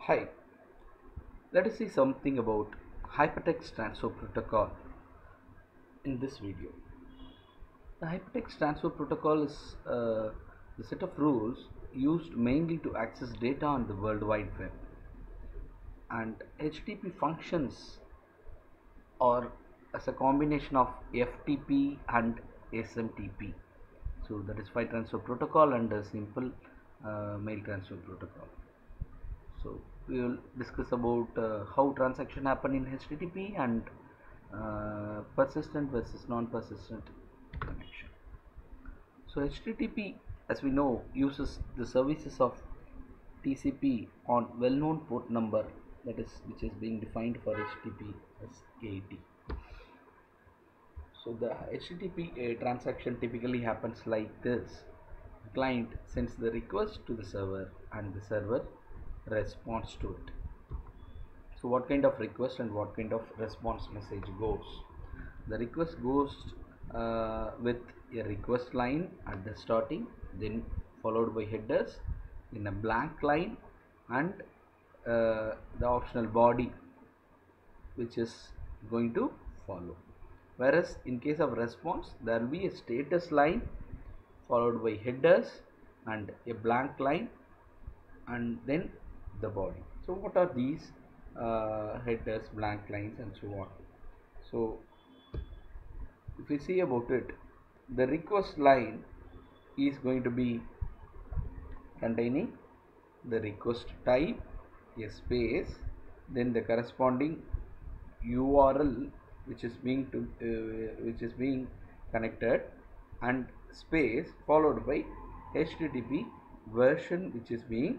Hi, let us see something about Hypertext Transfer Protocol in this video. The Hypertext Transfer Protocol is the set of rules used mainly to access data on the World Wide Web, and HTTP functions are as a combination of FTP and SMTP. So that is file transfer protocol and a simple mail transfer protocol. So we will discuss about how transaction happen in HTTP and persistent versus non-persistent connection. So HTTP, as we know, uses the services of TCP on well-known port number, that is, which is being defined for HTTP as 80. So the HTTP transaction typically happens like this. The client sends the request to the server and the server responds to it. So what kind of request and what kind of response message goes? The request goes with a request line at the starting, then followed by headers, in a blank line, and the optional body which is going to follow. Whereas in case of response, there will be a status line followed by headers and a blank line and then the body. So what are these headers, blank lines, and so on? So if we see about it, the request line is going to be containing the request type, a space, then the corresponding URL which is being connected, and space followed by HTTP version which is being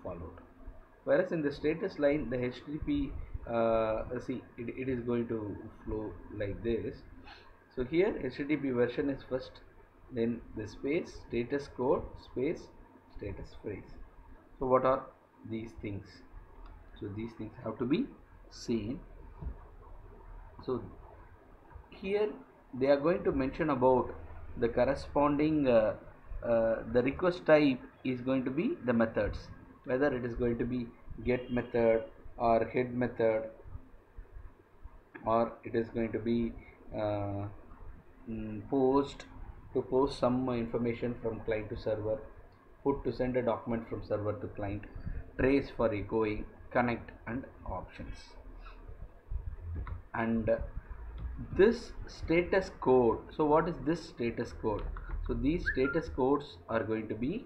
followed. Whereas in the status line, the HTTP it is going to flow like this. So here HTTP version is first, then the space, status code, space, status phrase. So what are these things? So these things have to be seen. So here they are going to mention about the corresponding the request type is going to be the methods, whether it is going to be get method or head method, or it is going to be uh, post to post some information from client to server, put to send a document from server to client, trace for echoing, connect, and options. And this status code, so what is this status code? So these status codes are going to be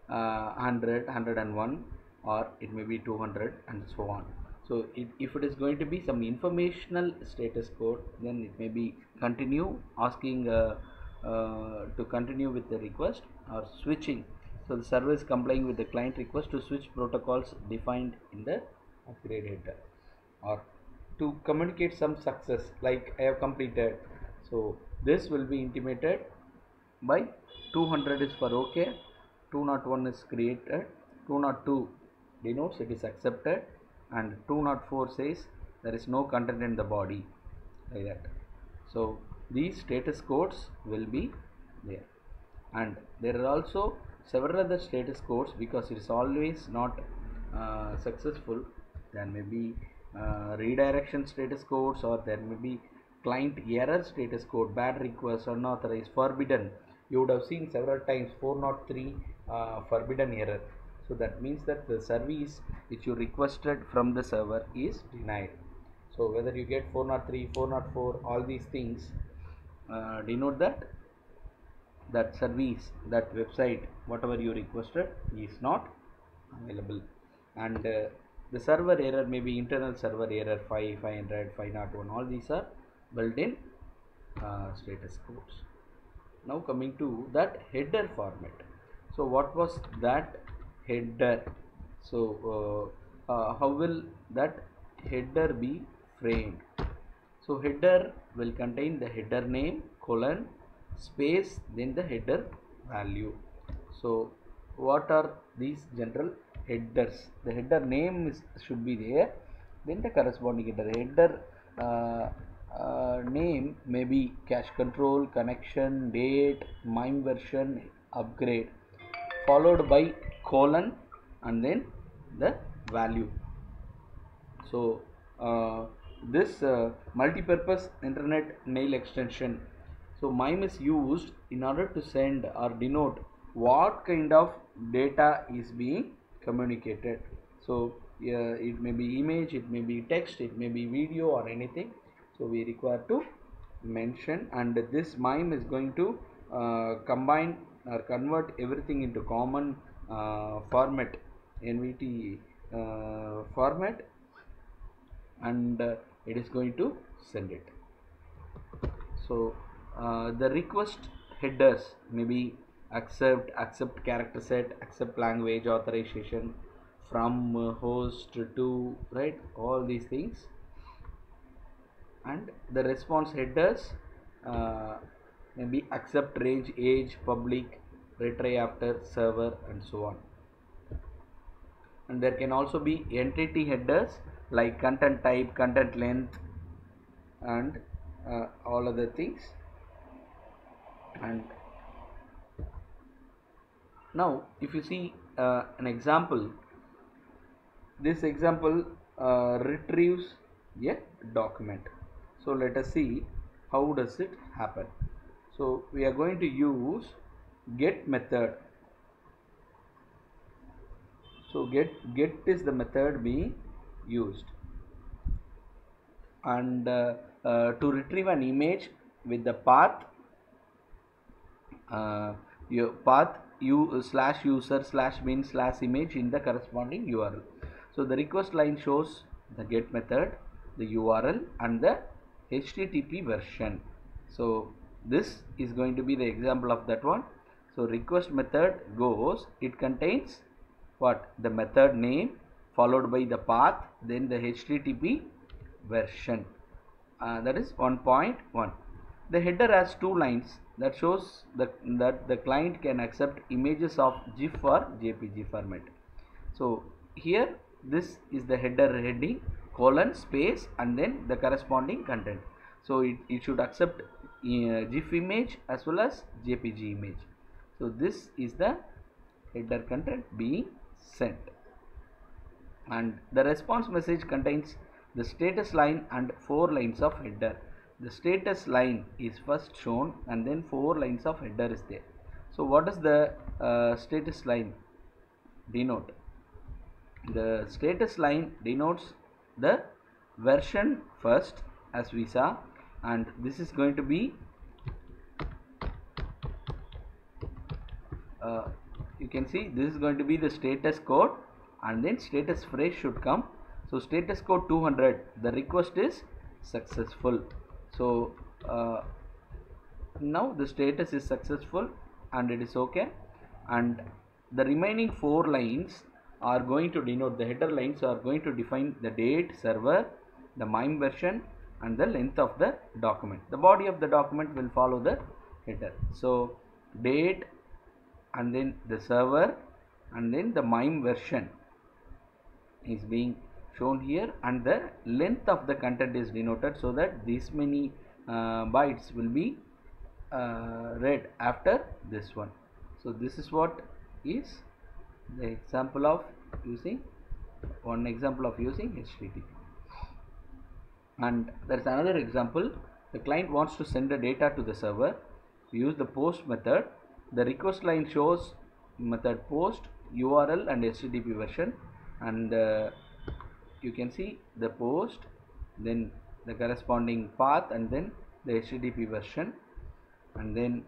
100, 101, or it may be 200 and so on. So if it is going to be some informational status code, then it may be continue asking to continue with the request or switching. So the server is complying with the client request to switch protocols defined in the upgrade header, or to communicate some success like I have completed. So this will be intimated by 200 is for OK, 201 is created, 202 denotes it is accepted, and 204 says there is no content in the body, like that. So these status codes will be there, and there are also several other status codes because it is always not successful. There may be redirection status codes, or there may be client error status code, bad request, unauthorized, forbidden. You would have seen several times 403 forbidden error. So that means that the service which you requested from the server is denied. So whether you get 403, 404, all these things denote that service, that website, whatever you requested is not available. And the server error may be internal server error 500, 501, all these are built-in status codes. Now coming to that header format. So what was that header? So how will that header be framed? So header will contain the header name, colon, space, then the header value. So what are these general headers? The header name should be there, then the corresponding header. Header name may be cache control, connection, date, MIME version, upgrade, followed by colon and then the value. So this multi-purpose internet mail extension, so MIME is used in order to send or denote what kind of data is being communicated. So it may be image, it may be text, it may be video or anything. So we require to mention, and this MIME is going to combine or convert everything into common format, NVT format, and it is going to send it. So the request headers may be accept character set, accept language authorization, from host to, right, all these things. And the response headers maybe accept range, age, public, retry after, server, and so on. And there can also be entity headers like content type, content length, and all other things. And now if you see an example, this example retrieves a document. So let us see how does it happen. So we are going to use get method. So get is the method being used, and to retrieve an image with the path, your path u/user/bin/image in the corresponding URL. So the request line shows the get method, the URL, and the HTTP version. So this is going to be the example of that one. So request method goes, it contains what? The method name followed by the path, then the HTTP version. That is 1.1. The header has two lines that shows that the client can accept images of GIF or JPG format. So here this is the header heading, colon, space, and then the corresponding content. So it should accept GIF image as well as JPG image. So this is the header content being sent, and the response message contains the status line and 4 lines of header. The status line is first shown, and then 4 lines of header is there. So what does the status line denote? The status line denotes the version first, as we saw, and this is going to be you can see this is going to be the status code, and then status phrase should come. So status code 200, the request is successful. So now the status is successful and it is okay, and the remaining 4 lines are going to denote, the header lines are going to define the date, server, the MIME version, and the length of the document. The body of the document will follow the header. So date, and then the server, and then the MIME version is being shown here, and the length of the content is denoted, so that these many bytes will be read after this one. So this is what is the example of using HTTP. And there is another example. The client wants to send the data to the server. We use the post method. The request line shows method post, URL, and HTTP version, and you can see the post, then the corresponding path, and then the HTTP version, and then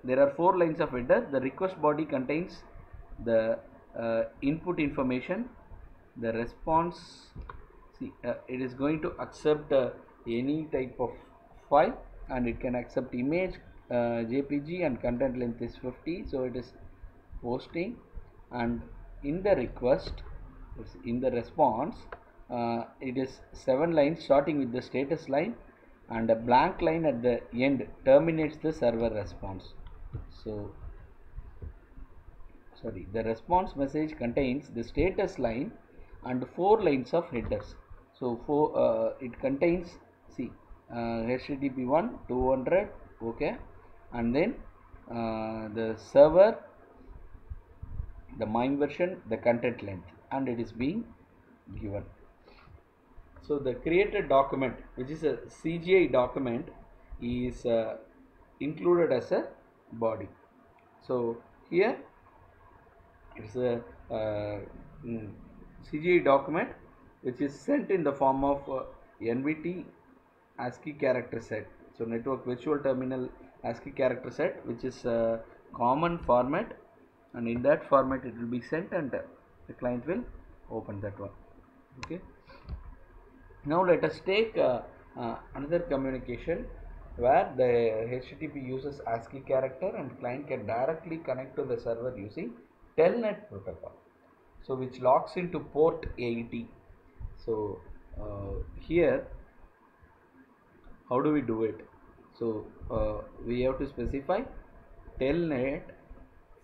there are 4 lines of header. The request body contains the input information, the response. See, it is going to accept any type of file, and it can accept image, JPG, and content length is 50. So it is posting, and in the request, in the response, it is 7 lines starting with the status line, and a blank line at the end terminates the server response. So sorry, the response message contains the status line and 4 lines of headers. So it contains, see, HTTP 1 200, okay, and then the server, the MIME version, the content length, and it is being given. So the created document, which is a CGI document, is included as a body. So here it's a CGI document which is sent in the form of NVT ASCII character set. So network virtual terminal ASCII character set, which is a common format, and in that format it will be sent, and the client will open that one. Okay. Now let us take another communication where the HTTP uses ASCII character and client can directly connect to the server using Telnet protocol. So which logs into port 80. So here how do we do it? So we have to specify Telnet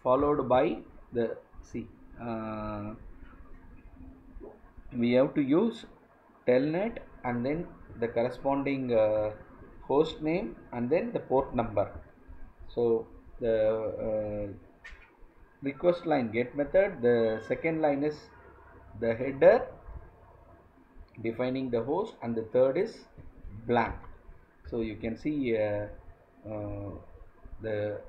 followed by the we have to use Telnet and then the corresponding host name and then the port number. So the request line get method, the second line is the header defining the host, and the third is blank. So you can see the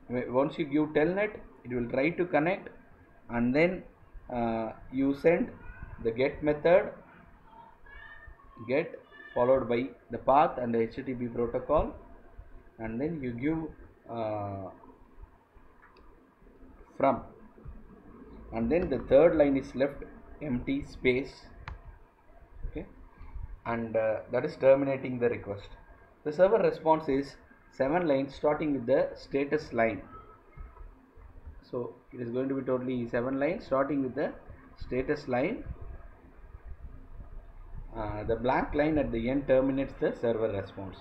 once you give Telnet, it will try to connect, and then you send the get method, get followed by the path and the HTTP protocol, and then you give from, and then the third line is left empty space. Okay, and that is terminating the request. The server response is 7 lines starting with the status line. So it is going to be totally 7 lines starting with the status line. The blank line at the end terminates the server response.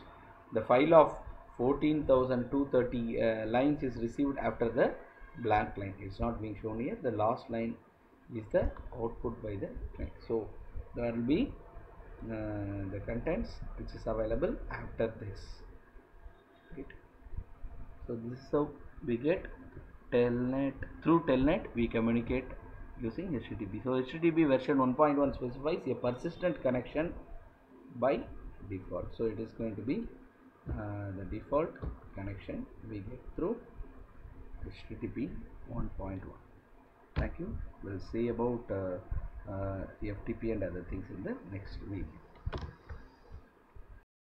The file of 14,230 lines is received after the blank line. It's not being shown here. The last line is the output by the client. So there will be the contents which is available after this. Right. So this is how we get Telnet. Through Telnet we communicate using HTTP. So HTTP version 1.1 specifies a persistent connection by default. So it is going to be the default connection we get through HTTP 1.1. Thank you. We'll see about FTP and other things in the next video.